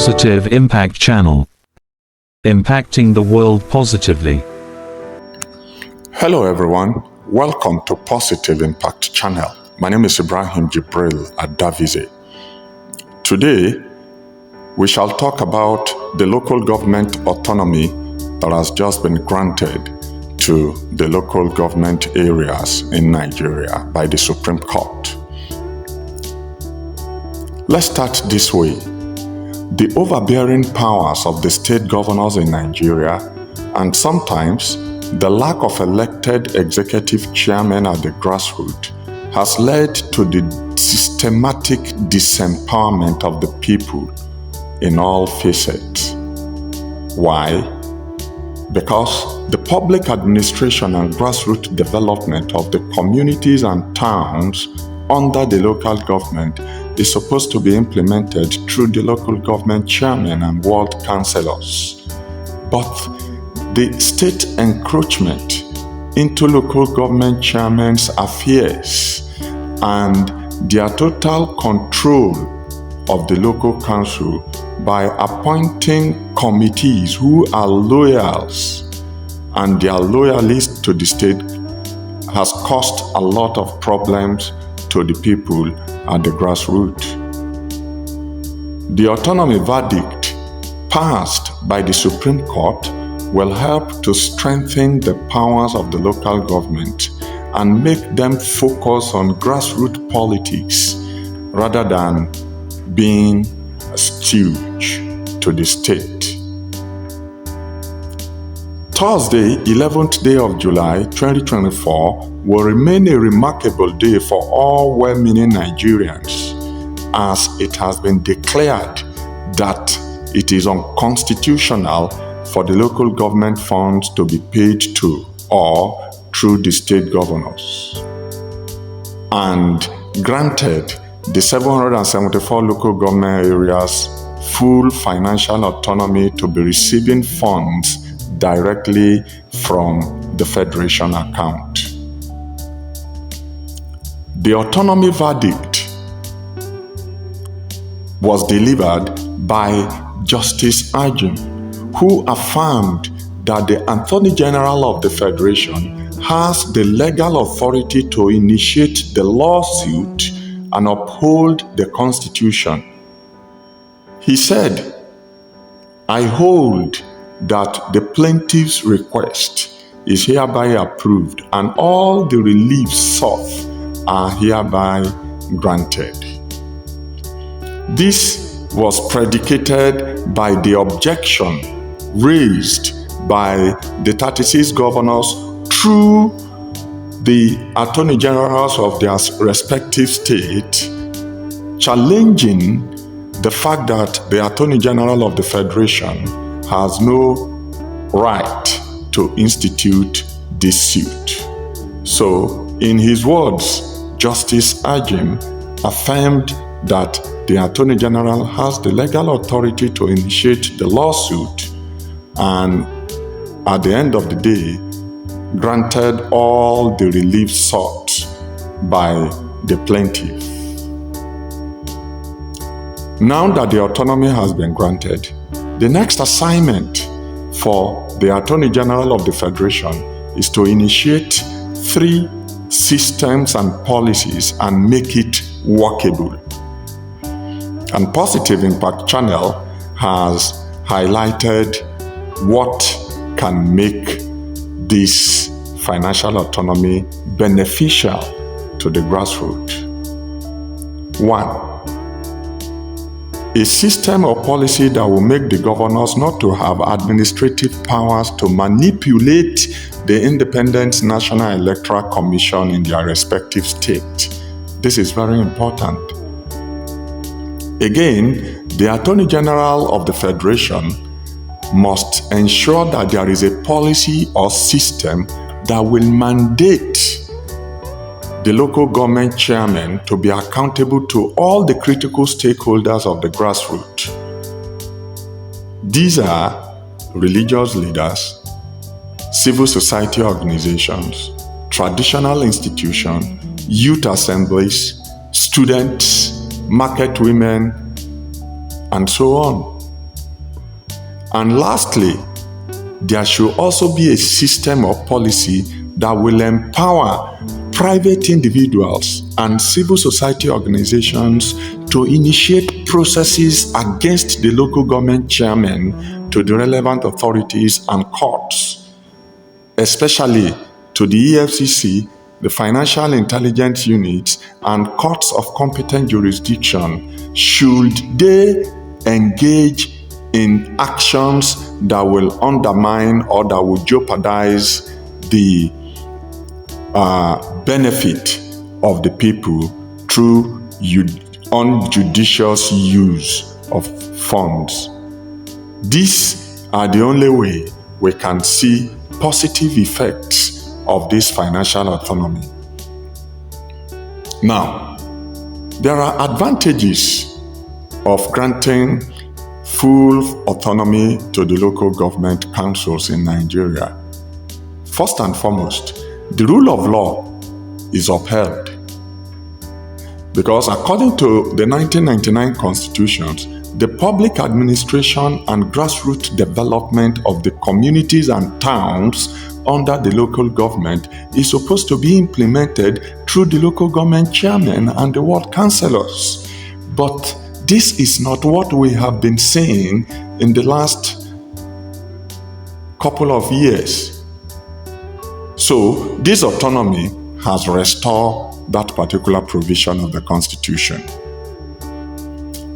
Positive Impact Channel. Impacting the world positively. Hello everyone, welcome to Positive Impact Channel. My name is Ibrahim Jibril Adavize. Today, we shall talk about the local government autonomy that has just been granted to the local government areas in Nigeria by the Supreme Court. Let's start this way. The overbearing powers of the state governors in Nigeria, and sometimes the lack of elected executive chairmen at the grassroots, has led to the systematic disempowerment of the people in all facets. Why? Because the public administration and grassroots development of the communities and towns under the local government is supposed to be implemented through the local government chairmen and ward councillors. But the state encroachment into local government chairmen's affairs and their total control of the local council by appointing committees who are loyals and their loyalists to the state has caused a lot of problems to the people at the grassroots. The autonomy verdict passed by the Supreme Court will help to strengthen the powers of the local government and make them focus on grassroots politics rather than being a stooge to the state. Thursday, 11th day of July 2024 will remain a remarkable day for all well-meaning Nigerians, as it has been declared that it is unconstitutional for the local government funds to be paid to or through the state governors, and granted the 774 local government areas full financial autonomy to be receiving funds directly from the Federation account. The autonomy verdict was delivered by Justice Ajim, who affirmed that the Attorney General of the Federation has the legal authority to initiate the lawsuit and uphold the Constitution. He said, "I hold that the plaintiff's request is hereby approved and all the reliefs sought are hereby granted." This was predicated by the objection raised by the 36 governors through the attorney generals of their respective states, challenging the fact that the Attorney General of the Federation has no right to institute this suit. So, in his words, Justice Ajim affirmed that the Attorney General has the legal authority to initiate the lawsuit and, at the end of the day, granted all the relief sought by the plaintiff. Now that the autonomy has been granted, the next assignment for the Attorney General of the Federation is to initiate 3 systems and policies and make it workable. And Positive Impact Channel has highlighted what can make this financial autonomy beneficial to the grassroots. 1. A system or policy that will make the governors not to have administrative powers to manipulate the Independent National Electoral Commission in their respective state. This is very important. Again, the Attorney General of the Federation must ensure that there is a policy or system that will mandate the local government chairman to be accountable to all the critical stakeholders of the grassroots. These are religious leaders, civil society organizations, traditional institutions, youth assemblies, students, market women, and so on. And lastly, there should also be a system of policy that will empower private individuals and civil society organizations to initiate processes against the local government chairman to the relevant authorities and courts, especially to the EFCC, the Financial Intelligence Units, and courts of competent jurisdiction, should they engage in actions that will undermine or that will jeopardize the benefit of the people through unjudicious use of funds. These are the only way we can see positive effects of this financial autonomy. Now, there are advantages of granting full autonomy to the local government councils in Nigeria. First and foremost, the rule of law is upheld because according to the 1999 constitutions, the public administration and grassroots development of the communities and towns under the local government is supposed to be implemented through the local government chairman and the ward councillors. But this is not what we have been saying in the last couple of years. So this autonomy has restored that particular provision of the Constitution.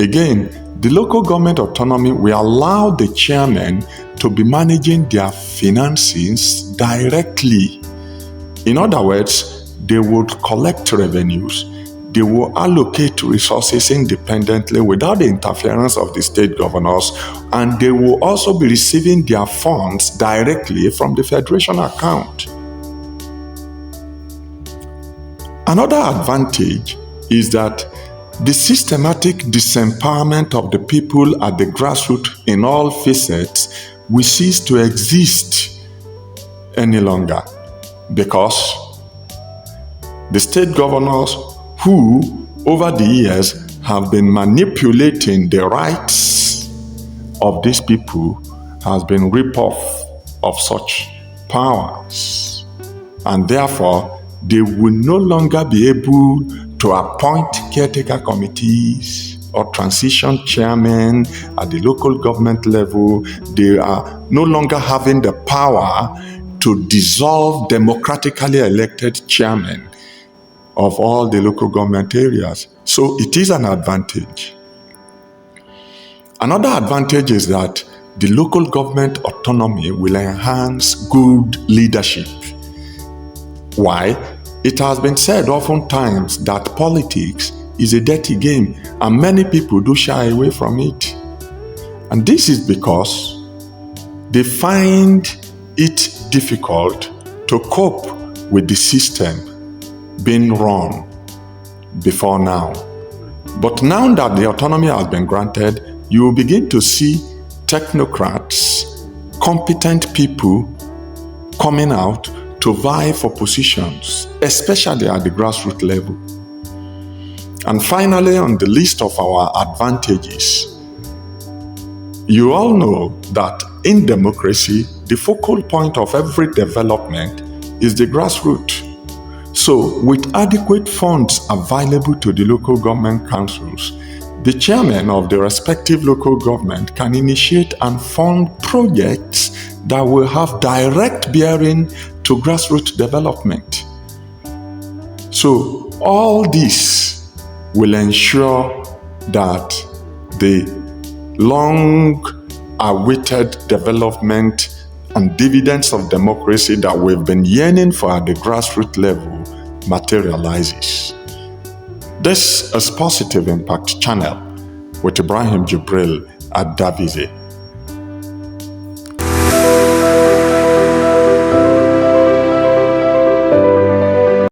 Again, the local government autonomy will allow the chairman to be managing their finances directly. In other words, they would collect revenues, they will allocate resources independently without the interference of the state governors, and they will also be receiving their funds directly from the federation account. Another advantage is that the systematic disempowerment of the people at the grassroots in all facets will cease to exist any longer, because the state governors who over the years have been manipulating the rights of these people has been ripped off of such powers, and therefore they will no longer be able to appoint caretaker committees or transition chairmen at the local government level. They are no longer having the power to dissolve democratically elected chairmen of all the local government areas. So it is an advantage. Another advantage is that the local government autonomy will enhance good leadership. Why? It has been said oftentimes that politics is a dirty game and many people do shy away from it. And this is because they find it difficult to cope with the system being run before now. But now that the autonomy has been granted, you will begin to see technocrats, competent people coming out to vie for positions, especially at the grassroots level. And finally, on the list of our advantages, you all know that in democracy, the focal point of every development is the grassroots. So, with adequate funds available to the local government councils, the chairman of the respective local government can initiate and fund projects that will have direct bearing to grassroots development. So, all this will ensure that the long-awaited development and dividends of democracy that we've been yearning for at the grassroots level materializes. This is Positive Impact Channel with Ibrahim Jibril at Davize.